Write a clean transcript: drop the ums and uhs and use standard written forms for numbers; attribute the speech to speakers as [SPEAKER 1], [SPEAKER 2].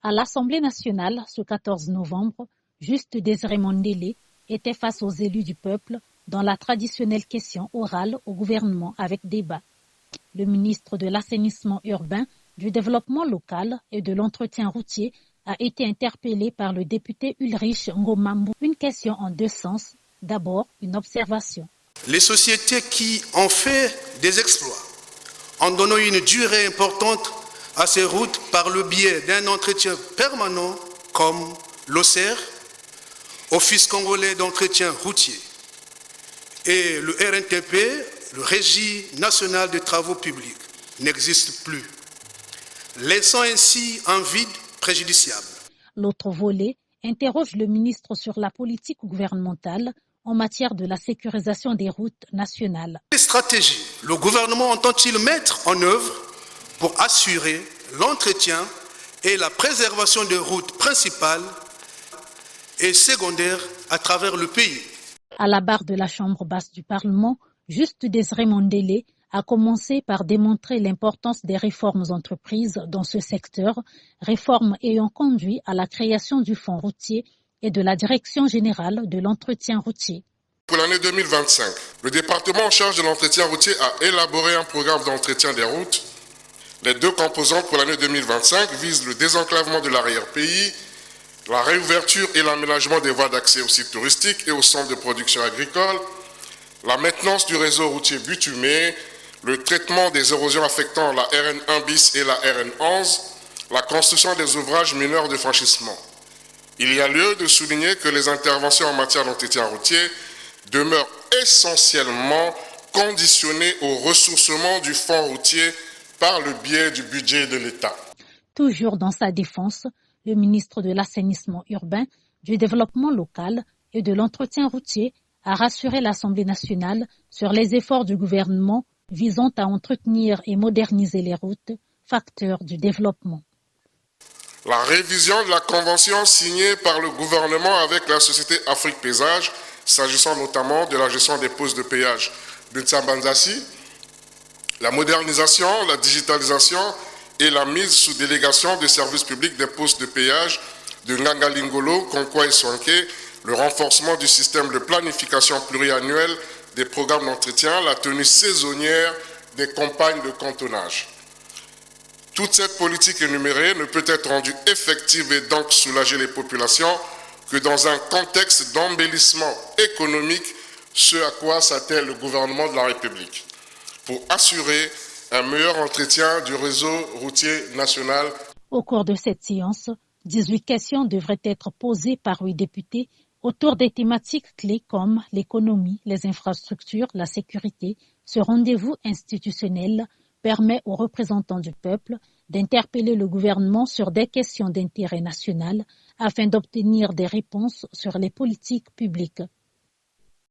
[SPEAKER 1] À l'Assemblée nationale, ce 14 novembre, Juste Désiré Mondélé était face aux élus du peuple dans la traditionnelle question orale au gouvernement avec débat. Le ministre de l'Assainissement urbain, du Développement local et de l'Entretien routier a été interpellé par le député Ulrich Ngomambu. Une question en deux sens. D'abord, une observation.
[SPEAKER 2] Les sociétés qui ont fait des exploits en donnant une durée importante à ces routes par le biais d'un entretien permanent comme l'OCER, Office congolais d'entretien routier, et le RNTP, le Régie national des travaux publics, n'existent plus, laissant ainsi un vide préjudiciable.
[SPEAKER 1] L'autre volet interroge le ministre sur la politique gouvernementale en matière de la sécurisation des routes nationales.
[SPEAKER 2] Quelles stratégies le gouvernement entend-il mettre en œuvre pour assurer l'entretien et la préservation des routes principales et secondaires à travers le pays?
[SPEAKER 1] À la barre de la Chambre basse du Parlement, Juste Désiré Mondélé a commencé par démontrer l'importance des réformes entreprises dans ce secteur, réformes ayant conduit à la création du Fonds routier et de la Direction générale de l'entretien routier.
[SPEAKER 3] Pour l'année 2025, le département en charge de l'entretien routier a élaboré un programme d'entretien des routes. Les deux composantes pour l'année 2025 visent le désenclavement de l'arrière-pays, la réouverture et l'aménagement des voies d'accès aux sites touristiques et aux centres de production agricole, la maintenance du réseau routier bitumé, le traitement des érosions affectant la RN1 bis et la RN11, la construction des ouvrages mineurs de franchissement. Il y a lieu de souligner que les interventions en matière d'entretien routier demeurent essentiellement conditionnées au ressourcement du fonds routier par le biais du budget de l'État.
[SPEAKER 1] Toujours dans sa défense, le ministre de l'Assainissement urbain, du Développement local et de l'Entretien routier a rassuré l'Assemblée nationale sur les efforts du gouvernement visant à entretenir et moderniser les routes, facteurs du développement.
[SPEAKER 3] La révision de la convention signée par le gouvernement avec la société Afrique Paysage, s'agissant notamment de la gestion des postes de péage de Nsambanzassi, la modernisation, la digitalisation et la mise sous délégation des services publics des postes de péage de Ngangalingolo, Konkwa et Sonké, le renforcement du système de planification pluriannuelle des programmes d'entretien, la tenue saisonnière des campagnes de cantonnage. Toute cette politique énumérée ne peut être rendue effective et donc soulager les populations que dans un contexte d'embellissement économique, ce à quoi s'attelle le gouvernement de la République, pour assurer un meilleur entretien du réseau routier national.
[SPEAKER 1] Au cours de cette séance, 18 questions devraient être posées par 8 députés autour des thématiques clés comme l'économie, les infrastructures, la sécurité. Ce rendez-vous institutionnel permet aux représentants du peuple d'interpeller le gouvernement sur des questions d'intérêt national afin d'obtenir des réponses sur les politiques publiques.